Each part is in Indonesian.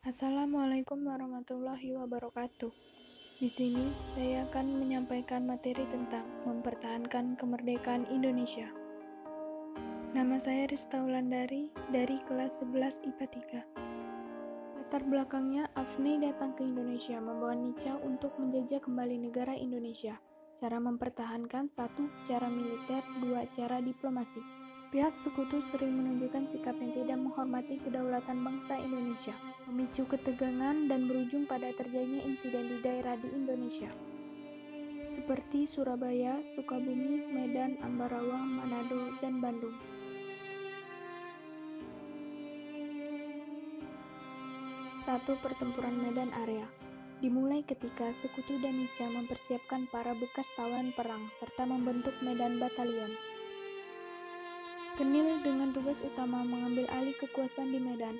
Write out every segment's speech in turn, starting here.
Assalamualaikum warahmatullahi wabarakatuh. Di sini saya akan menyampaikan materi tentang mempertahankan kemerdekaan Indonesia. Nama saya Rista Wulandari dari kelas 11 IPA 3. Latar belakangnya, Afni datang ke Indonesia membawa Nica untuk menjajah kembali negara Indonesia. Cara mempertahankan: 1. Cara militer, 2. Cara diplomasi. Pihak sekutu sering menunjukkan sikap yang tidak menghormati kedaulatan bangsa Indonesia, memicu ketegangan dan berujung pada terjadinya insiden di daerah di Indonesia, seperti Surabaya, Sukabumi, Medan, Ambarawa, Manado, dan Bandung. Satu, pertempuran Medan Area. Dimulai ketika Sekutu dan Nica mempersiapkan para bekas tawanan perang serta membentuk Medan Batalion. Kenil dengan tugas utama mengambil alih kekuasaan di Medan.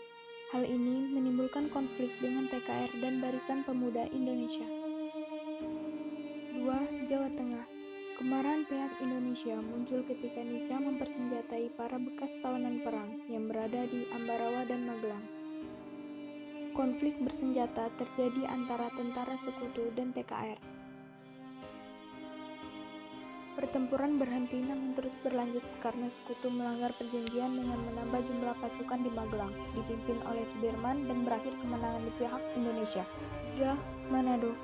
Hal ini menimbulkan konflik dengan TKR dan Barisan Pemuda Indonesia. 2. Jawa Tengah. Kemarahan pihak Indonesia muncul ketika Nica mempersenjatai para bekas tawanan perang yang berada di Ambarawa dan Magelang. Konflik bersenjata terjadi antara tentara Sekutu dan TKR. Pertempuran berhenti namun terus berlanjut karena Sekutu melanggar perjanjian dengan menambah jumlah pasukan di Magelang, dipimpin oleh Sudirman, dan berakhir kemenangan di pihak Indonesia. 3. Manado.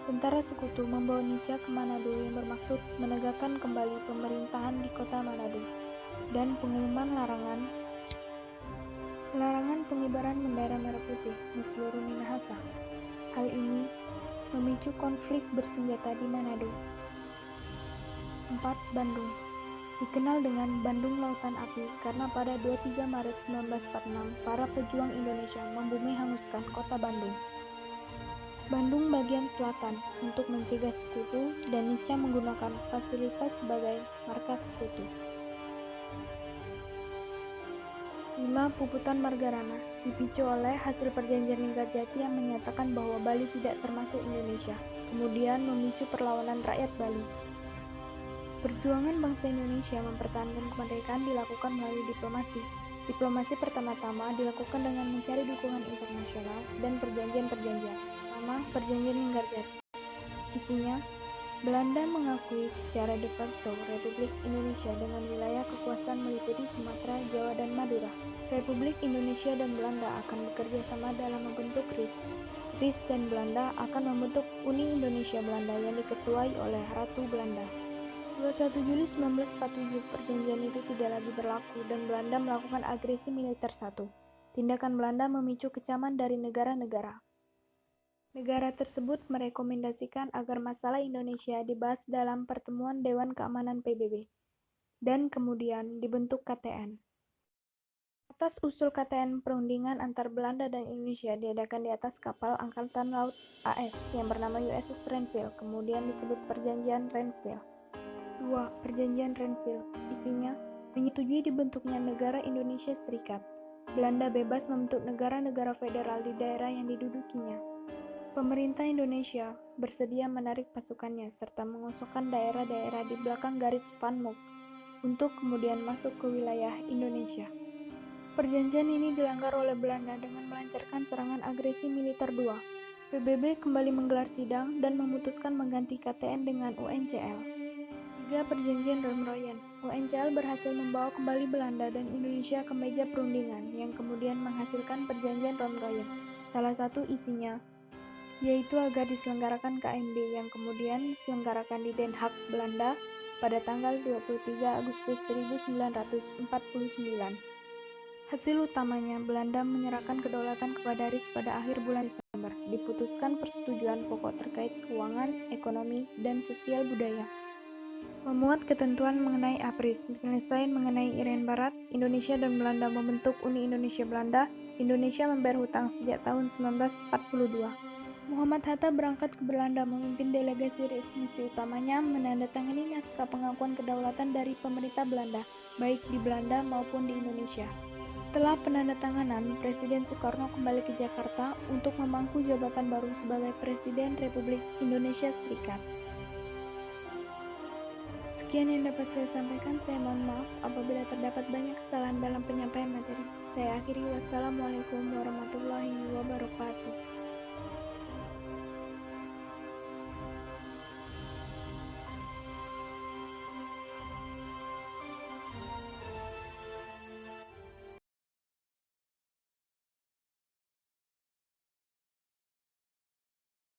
Tentara Sekutu membawa Nica ke Manado yang bermaksud menegakkan kembali pemerintahan di kota Manado, dan pengumuman larangan pengibaran bendera merah putih di seluruh Minahasa. Hal ini memicu konflik bersenjata di Manado. 4. Bandung. Dikenal dengan Bandung Lautan Api karena pada 23 Maret 1946 para pejuang Indonesia membumi hanguskan kota Bandung, bagian selatan, untuk mencegah Sekutu, dan Nica menggunakan fasilitas sebagai markas Sekutu. 5. Puputan Margarana. Dipicu oleh hasil perjanjian Linggarjati yang menyatakan bahwa Bali tidak termasuk Indonesia, kemudian memicu perlawanan rakyat Bali. Perjuangan bangsa Indonesia mempertahankan kemerdekaan dilakukan melalui diplomasi. Diplomasi pertama-tama dilakukan dengan mencari dukungan internasional dan perjanjian-perjanjian. Pertama, Perjanjian Linggarjati. Isinya, Belanda mengakui secara de facto Republik Indonesia dengan wilayah kekuasaan meliputi Sumatera, Jawa, dan Madura. Republik Indonesia dan Belanda akan bekerja sama dalam membentuk RIS. RIS dan Belanda akan membentuk Uni Indonesia Belanda yang diketuai oleh Ratu Belanda. 21 Juli 1947, perjanjian itu tidak lagi berlaku dan Belanda melakukan agresi militer 1. Tindakan Belanda memicu kecaman dari negara-negara. Negara tersebut merekomendasikan agar masalah Indonesia dibahas dalam pertemuan Dewan Keamanan PBB, dan kemudian dibentuk KTN. Atas usul KTN, perundingan antar Belanda dan Indonesia diadakan di atas kapal Angkatan Laut AS yang bernama USS Renville, kemudian disebut Perjanjian Renville. 2. Perjanjian Renville. Isinya, menyetujui dibentuknya negara Indonesia Serikat. Belanda bebas membentuk negara-negara federal di daerah yang didudukinya. Pemerintah Indonesia bersedia menarik pasukannya serta mengosongkan daerah-daerah di belakang garis Van Mook untuk kemudian masuk ke wilayah Indonesia. Perjanjian ini dilanggar oleh Belanda dengan melancarkan serangan agresi militer 2. PBB kembali menggelar sidang dan memutuskan mengganti KTN dengan UNCL. 3. Perjanjian Romroyen. UNCL berhasil membawa kembali Belanda dan Indonesia ke meja perundingan yang kemudian menghasilkan Perjanjian Romroyen. Salah satu isinya yaitu agar diselenggarakan KMB yang kemudian diselenggarakan di Den Haag, Belanda pada tanggal 23 Agustus 1949. Hasil utamanya, Belanda menyerahkan kedaulatan kepada RIS pada akhir bulan Desember. Diputuskan persetujuan pokok terkait keuangan, ekonomi, dan sosial budaya. Memuat ketentuan mengenai APRIS, penyelesaian mengenai Irian Barat, Indonesia dan Belanda membentuk Uni Indonesia Belanda. Indonesia membayar hutang sejak tahun 1942. Muhammad Hatta berangkat ke Belanda memimpin delegasi RIS. Misi utamanya menandatangani naskah pengakuan kedaulatan dari pemerintah Belanda, baik di Belanda maupun di Indonesia. Setelah penandatanganan, Presiden Soekarno kembali ke Jakarta untuk memangku jabatan baru sebagai Presiden Republik Indonesia Serikat. Demikian yang dapat saya sampaikan. Saya mohon maaf apabila terdapat banyak kesalahan dalam penyampaian materi. Saya akhiri, wassalamualaikum warahmatullahi wabarakatuh.